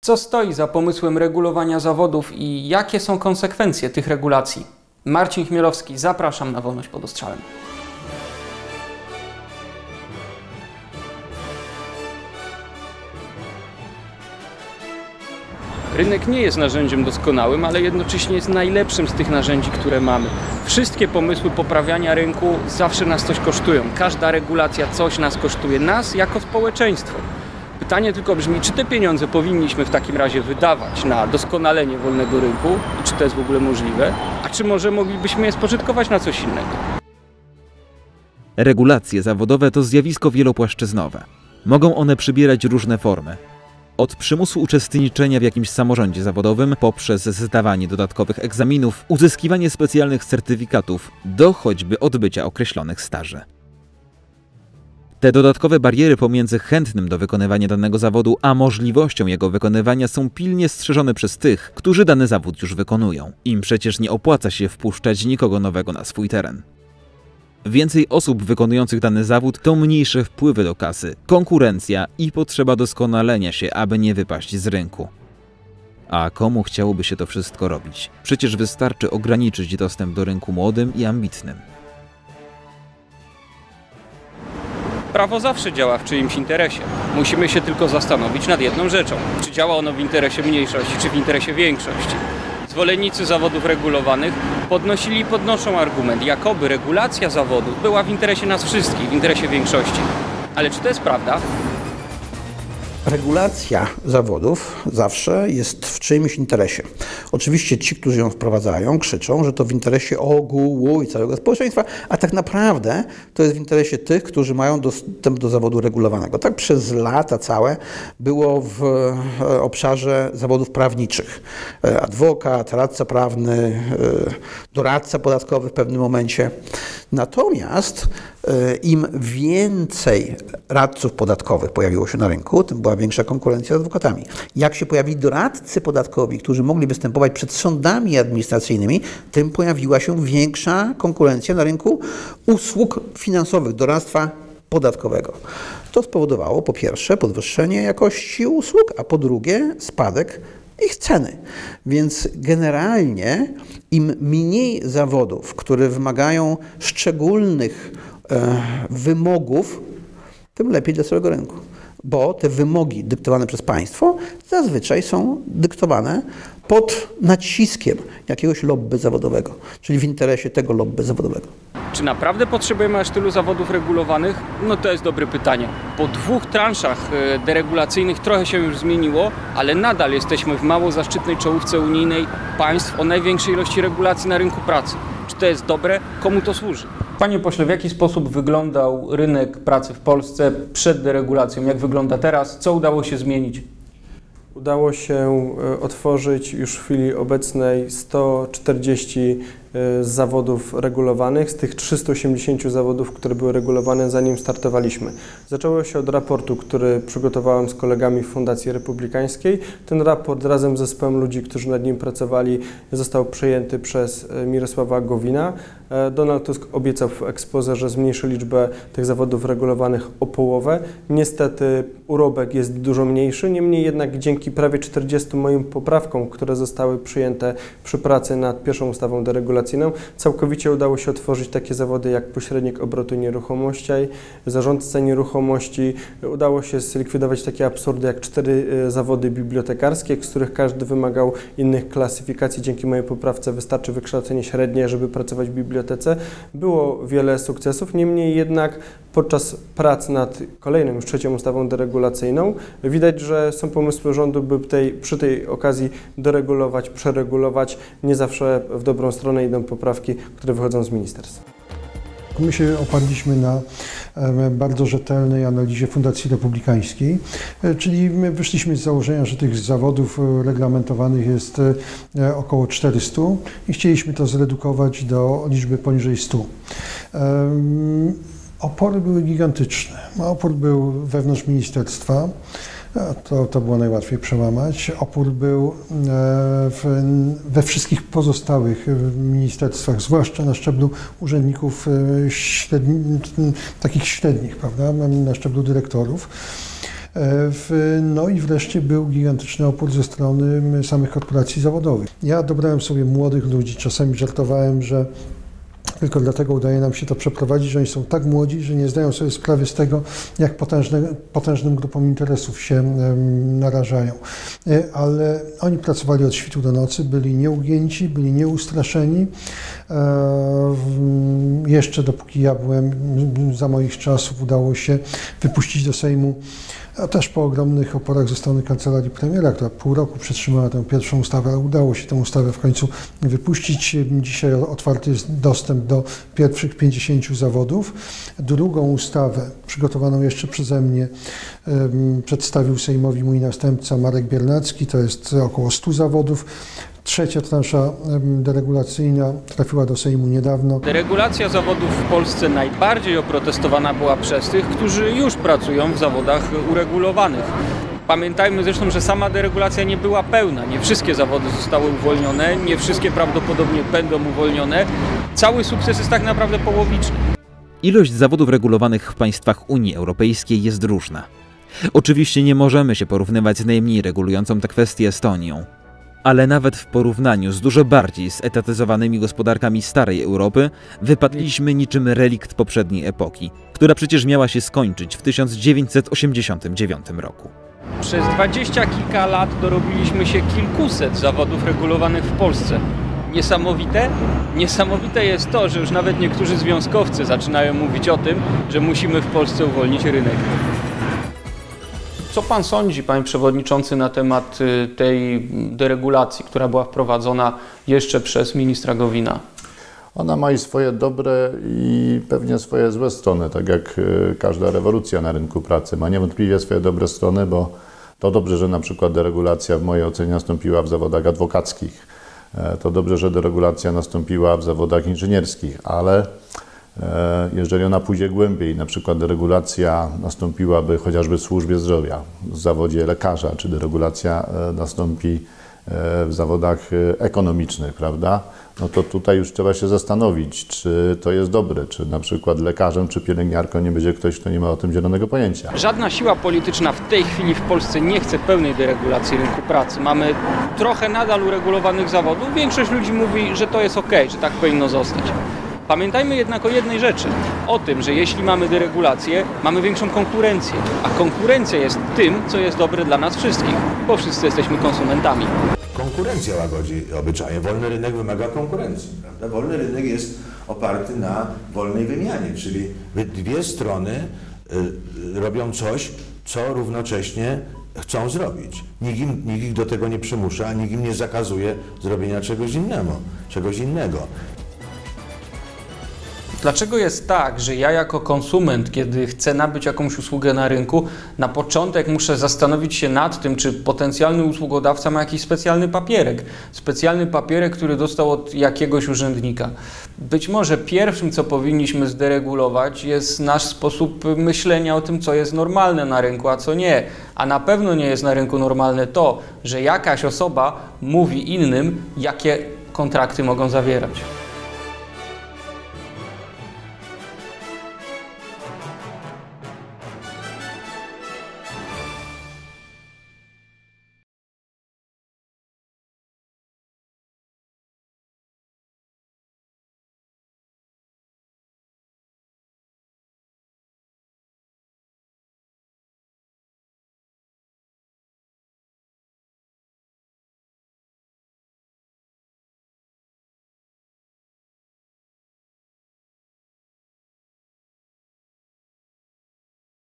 Co stoi za pomysłem regulowania zawodów i jakie są konsekwencje tych regulacji? Marcin Chmielowski, zapraszam na Wolność pod ostrzałem. Rynek nie jest narzędziem doskonałym, ale jednocześnie jest najlepszym z tych narzędzi, które mamy. Wszystkie pomysły poprawiania rynku zawsze nas coś kosztują. Każda regulacja coś nas kosztuje, nas jako społeczeństwo. Pytanie tylko brzmi, czy te pieniądze powinniśmy w takim razie wydawać na doskonalenie wolnego rynku i czy to jest w ogóle możliwe, a czy może moglibyśmy je spożytkować na coś innego? Regulacje zawodowe to zjawisko wielopłaszczyznowe. Mogą one przybierać różne formy. Od przymusu uczestniczenia w jakimś samorządzie zawodowym poprzez zdawanie dodatkowych egzaminów, uzyskiwanie specjalnych certyfikatów, do choćby odbycia określonych staży. Te dodatkowe bariery pomiędzy chętnym do wykonywania danego zawodu, a możliwością jego wykonywania są pilnie strzeżone przez tych, którzy dany zawód już wykonują. Im przecież nie opłaca się wpuszczać nikogo nowego na swój teren. Więcej osób wykonujących dany zawód to mniejsze wpływy do kasy, konkurencja i potrzeba doskonalenia się, aby nie wypaść z rynku. A komu chciałoby się to wszystko robić? Przecież wystarczy ograniczyć dostęp do rynku młodym i ambitnym. Prawo zawsze działa w czyimś interesie. Musimy się tylko zastanowić nad jedną rzeczą. Czy działa ono w interesie mniejszości, czy w interesie większości? Zwolennicy zawodów regulowanych podnosili i podnoszą argument, jakoby regulacja zawodów była w interesie nas wszystkich, w interesie większości. Ale czy to jest prawda? Regulacja zawodów zawsze jest w czyimś interesie. Oczywiście ci, którzy ją wprowadzają, krzyczą, że to w interesie ogółu i całego społeczeństwa, a tak naprawdę to jest w interesie tych, którzy mają dostęp do zawodu regulowanego. Tak przez lata całe było w obszarze zawodów prawniczych. Adwokat, radca prawny, doradca podatkowy w pewnym momencie. Natomiast im więcej radców podatkowych pojawiło się na rynku, tym była większa konkurencja z adwokatami. Jak się pojawili doradcy podatkowi, którzy mogli występować przed sądami administracyjnymi, tym pojawiła się większa konkurencja na rynku usług finansowych, doradztwa podatkowego. To spowodowało po pierwsze podwyższenie jakości usług, a po drugie spadek ich ceny. Więc generalnie im mniej zawodów, które wymagają szczególnych wymogów, tym lepiej dla całego rynku. Bo te wymogi dyktowane przez państwo zazwyczaj są dyktowane pod naciskiem jakiegoś lobby zawodowego, czyli w interesie tego lobby zawodowego. Czy naprawdę potrzebujemy aż tylu zawodów regulowanych? No to jest dobre pytanie. Po 2 transzach deregulacyjnych trochę się już zmieniło, ale nadal jesteśmy w mało zaszczytnej czołówce unijnej państw o największej ilości regulacji na rynku pracy. Czy to jest dobre? Komu to służy? Panie pośle, w jaki sposób wyglądał rynek pracy w Polsce przed deregulacją? Jak wygląda teraz? Co udało się zmienić? Udało się otworzyć już w chwili obecnej 140 zawodów regulowanych, z tych 380 zawodów, które były regulowane zanim startowaliśmy. Zaczęło się od raportu, który przygotowałem z kolegami w Fundacji Republikańskiej. Ten raport razem z zespołem ludzi, którzy nad nim pracowali, został przejęty przez Mirosława Gowina. Donald Tusk obiecał w exposé, że zmniejszy liczbę tych zawodów regulowanych o połowę. Niestety urobek jest dużo mniejszy, niemniej jednak dzięki prawie 40 moim poprawkom, które zostały przyjęte przy pracy nad pierwszą ustawą deregulacyjną, całkowicie udało się otworzyć takie zawody jak pośrednik obrotu nieruchomości, zarządca nieruchomości. Udało się zlikwidować takie absurdy jak 4 zawody bibliotekarskie, z których każdy wymagał innych klasyfikacji. Dzięki mojej poprawce wystarczy wykształcenie średnie, żeby pracować w bibliotece. Było wiele sukcesów, niemniej jednak podczas prac nad kolejną, już 3. ustawą deregulacyjną widać, że są pomysły rządu, by przy tej okazji deregulować, przeregulować. Nie zawsze w dobrą stronę idą poprawki, które wychodzą z ministerstwa. My się oparliśmy na bardzo rzetelnej analizie Fundacji Republikańskiej, czyli my wyszliśmy z założenia, że tych zawodów reglamentowanych jest około 400 i chcieliśmy to zredukować do liczby poniżej 100. Opory były gigantyczne. Opór był wewnątrz ministerstwa, to było najłatwiej przełamać. Opór był we wszystkich pozostałych ministerstwach, zwłaszcza na szczeblu urzędników takich średnich, prawda, na szczeblu dyrektorów. No i wreszcie był gigantyczny opór ze strony samych korporacji zawodowych. Ja dobrałem sobie młodych ludzi, czasami żartowałem, że tylko dlatego udaje nam się to przeprowadzić, że oni są tak młodzi, że nie zdają sobie sprawy z tego, jak potężnym grupom interesów się narażają. Ale oni pracowali od świtu do nocy, byli nieugięci, byli nieustraszeni. Jeszcze dopóki ja byłem, za moich czasów udało się wypuścić do Sejmu, a też po ogromnych oporach ze strony kancelarii premiera, która pół roku przetrzymała tę pierwszą ustawę, ale udało się tę ustawę w końcu wypuścić. Dzisiaj otwarty jest dostęp do pierwszych 50 zawodów. Drugą ustawę, przygotowaną jeszcze przeze mnie, przedstawił Sejmowi mój następca Marek Biernacki, to jest około 100 zawodów. Trzecia transza deregulacyjna trafiła do Sejmu niedawno. Deregulacja zawodów w Polsce najbardziej oprotestowana była przez tych, którzy już pracują w zawodach uregulowanych. Pamiętajmy zresztą, że sama deregulacja nie była pełna. Nie wszystkie zawody zostały uwolnione, nie wszystkie prawdopodobnie będą uwolnione. Cały sukces jest tak naprawdę połowiczny. Ilość zawodów regulowanych w państwach Unii Europejskiej jest różna. Oczywiście nie możemy się porównywać z najmniej regulującą tę kwestię Estonią. Ale nawet w porównaniu z dużo bardziej zetatyzowanymi gospodarkami starej Europy wypadliśmy niczym relikt poprzedniej epoki, która przecież miała się skończyć w 1989 roku. Przez 20 kilka lat dorobiliśmy się kilkuset zawodów regulowanych w Polsce. Niesamowite? Niesamowite jest to, że już nawet niektórzy związkowcy zaczynają mówić o tym, że musimy w Polsce uwolnić rynek. Co pan sądzi, panie przewodniczący, na temat tej deregulacji, która była wprowadzona jeszcze przez ministra Gowina? Ona ma i swoje dobre i pewnie swoje złe strony, tak jak każda rewolucja na rynku pracy. Ma niewątpliwie swoje dobre strony, bo to dobrze, że na przykład deregulacja w mojej ocenie nastąpiła w zawodach adwokackich. To dobrze, że deregulacja nastąpiła w zawodach inżynierskich, ale jeżeli ona pójdzie głębiej, na przykład deregulacja nastąpiłaby chociażby w służbie zdrowia, w zawodzie lekarza, czy deregulacja nastąpi w zawodach ekonomicznych, prawda? No to tutaj już trzeba się zastanowić, czy to jest dobre, czy na przykład lekarzem, czy pielęgniarką nie będzie ktoś, kto nie ma o tym zielonego pojęcia. Żadna siła polityczna w tej chwili w Polsce nie chce pełnej deregulacji rynku pracy. Mamy trochę nadal uregulowanych zawodów. Większość ludzi mówi, że to jest okej, że tak powinno zostać. Pamiętajmy jednak o jednej rzeczy, o tym, że jeśli mamy deregulację, mamy większą konkurencję, a konkurencja jest tym, co jest dobre dla nas wszystkich, bo wszyscy jesteśmy konsumentami. Konkurencja łagodzi obyczaje. Wolny rynek wymaga konkurencji, prawda? Wolny rynek jest oparty na wolnej wymianie, czyli dwie strony robią coś, co równocześnie chcą zrobić. Nikt ich do tego nie przymusza, nikt im nie zakazuje zrobienia czegoś innego. Dlaczego jest tak, że ja jako konsument, kiedy chcę nabyć jakąś usługę na rynku, na początek muszę zastanowić się nad tym, czy potencjalny usługodawca ma jakiś specjalny papierek. Specjalny papierek, który dostał od jakiegoś urzędnika. Być może pierwszym, co powinniśmy zderegulować, jest nasz sposób myślenia o tym, co jest normalne na rynku, a co nie. A na pewno nie jest na rynku normalne to, że jakaś osoba mówi innym, jakie kontrakty mogą zawierać.